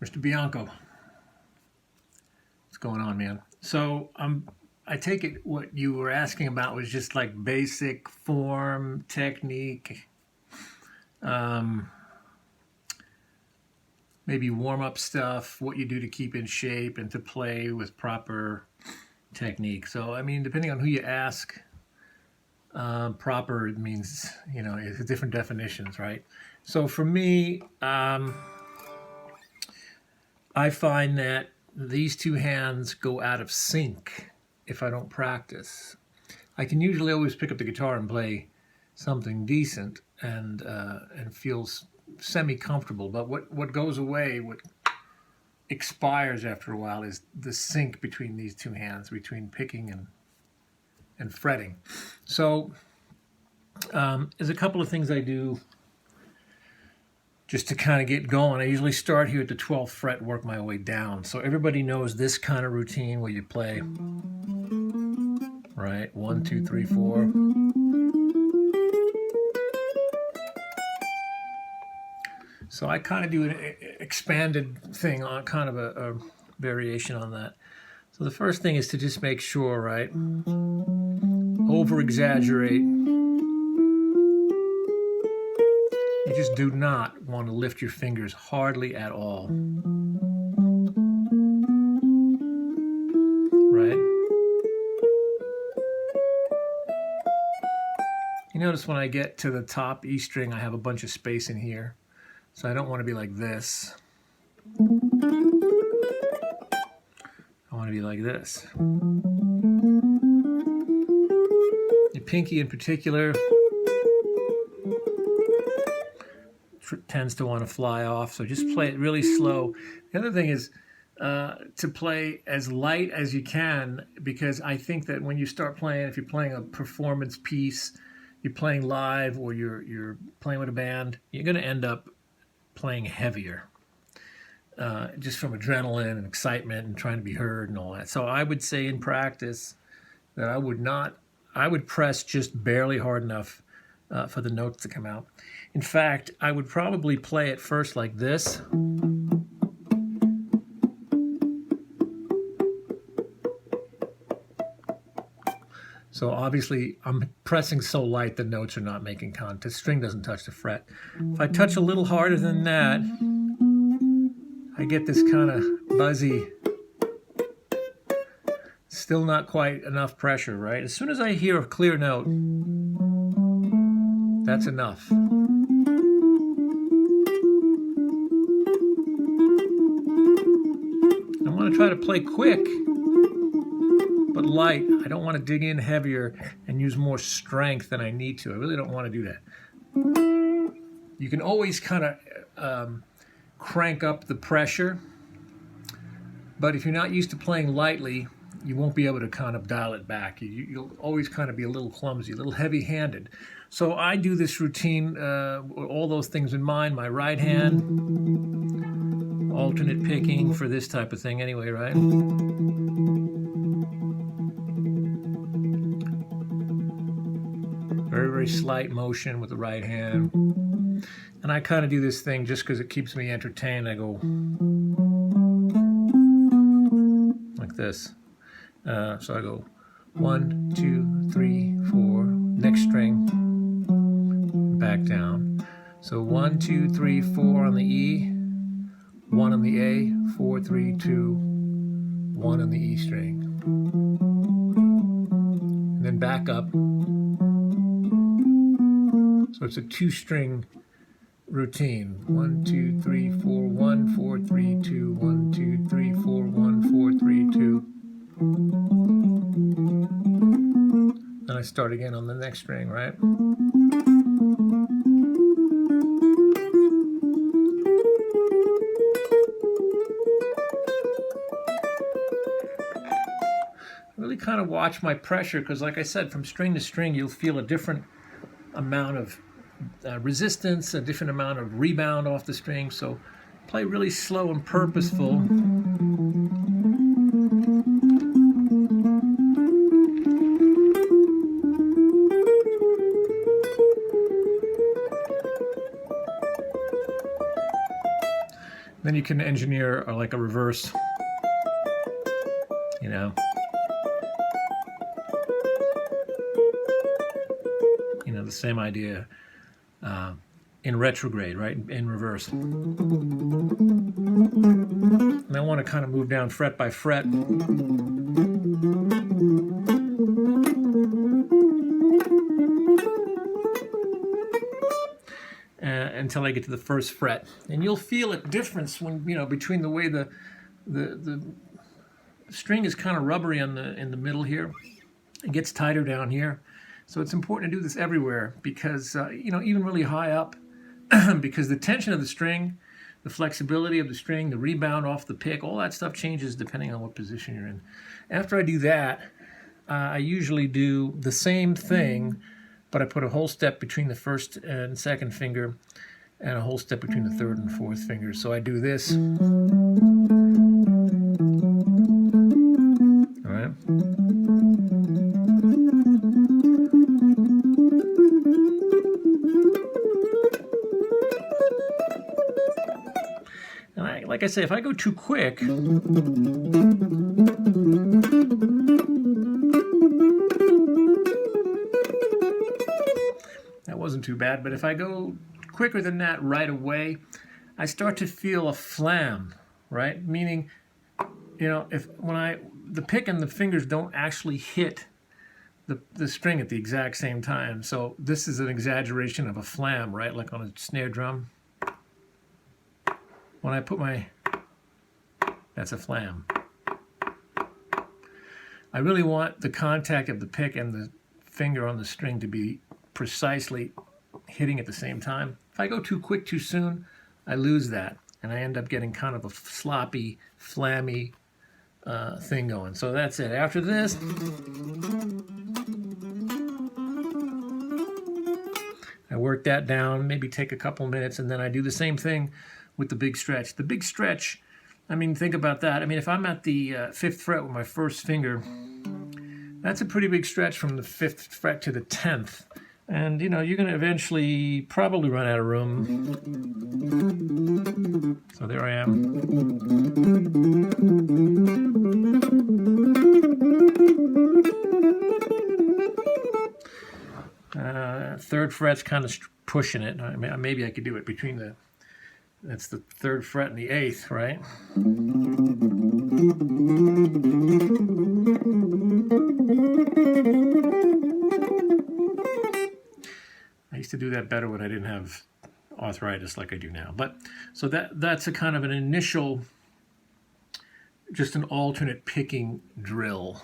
Mr. Bianco, what's going on, man? So I take it what you were asking about was just like basic form, technique, um, maybe warm up stuff, what you do to keep in shape and to play with proper technique. So, I mean, depending on who you ask, proper means, it's different definitions, right? So for me, I find that these two hands go out of sync if I don't practice. I can usually always pick up the guitar and play something decent and feels semi-comfortable. But what goes away, what expires after a while, is the sync between these two hands, between picking and fretting. So there's a couple of things I do just to kind of get going. I usually start here at the 12th fret, work my way down. So everybody knows this kind of routine where you play, right? 1, 2, 3, 4. So I kind of do an expanded thing on kind of a variation on that. So the first thing is to just make sure, right? Over-exaggerate. You just do not want to lift your fingers hardly at all. Right? You notice when I get to the top E string, I have a bunch of space in here. So I don't want to be like this. I want to be like this. Your pinky in particular tends to want to fly off, so just play it really slow. The other thing is to play as light as you can, because I think that when you start playing, if you're playing a performance piece, you're playing live, or you're playing with a band, you're going to end up playing heavier, just from adrenaline and excitement and trying to be heard and all that. So I would say in practice that I would press just barely hard enough for the notes to come out. In fact, I would probably play it first like this. So obviously I'm pressing so light the notes are not making contact. The string doesn't touch the fret. If I touch a little harder than that, I get this kind of buzzy, still not quite enough pressure, right? As soon as I hear a clear note, that's enough. I want to try to play quick, but light. I don't want to dig in heavier and use more strength than I need to. I really don't want to do that. You can always kind of crank up the pressure, but if you're not used to playing lightly, you won't be able to kind of dial it back. You'll always kind of be a little clumsy, a little heavy-handed. So I do this routine with all those things in mind. My right hand, alternate picking for this type of thing anyway, right? Very, very slight motion with the right hand. And I kind of do this thing just because it keeps me entertained. I go like this. So I go 1, 2, 3, 4, next string, back down. So 1, 2, 3, 4 on the E, 1 on the A, 4, 3, 2, 1 on the E string. And then back up. So it's a 2-string routine. 1, 2, 3, 4, 1, 4, 3, 2, 1, 2, 3, 4, 1, 4, 3, 2. Then I start again on the next string, right? Really kind of watch my pressure, because like I said, from string to string, you'll feel a different amount of resistance, a different amount of rebound off the string. So play really slow and purposeful. Then you can engineer like a reverse, you know. You know, the same idea in retrograde, right? In reverse. And I want to kind of move down fret by fret. Until I get to the first fret, and you'll feel a difference when, you know, between the way the string is kind of rubbery in the middle here. It gets tighter down here, so it's important to do this everywhere because you know, even really high up, because the tension of the string, the flexibility of the string, the rebound off the pick, all that stuff changes depending on what position you're in. After I do that, I usually do the same thing, but I put a whole step between the first and second finger and a whole step between the third and fourth finger. So I do this. All right. And like I say, if I go too quick, that wasn't too bad, but if I go quicker than that right away, I start to feel a flam, right? Meaning, you know, the pick and the fingers don't actually hit the string at the exact same time. So this is an exaggeration of a flam, right? Like on a snare drum. When I put that's a flam. I really want the contact of the pick and the finger on the string to be precisely hitting at the same time. If I go too quick too soon, I lose that, and I end up getting kind of a sloppy, flammy thing going. So that's it. After this, I work that down, maybe take a couple minutes, and then I do the same thing with the big stretch. The big stretch, I mean, think about that. I mean, if I'm at the 5th fret with my first finger, that's a pretty big stretch from the 5th fret to the 10th. And, you know, you're going to eventually probably run out of room. So there I am. Third fret's kind of pushing it. I mean, maybe I could do it between that's the 3rd fret and the 8th, right? I used to do that better when I didn't have arthritis like I do now. But so that's a kind of an initial, just an alternate picking drill.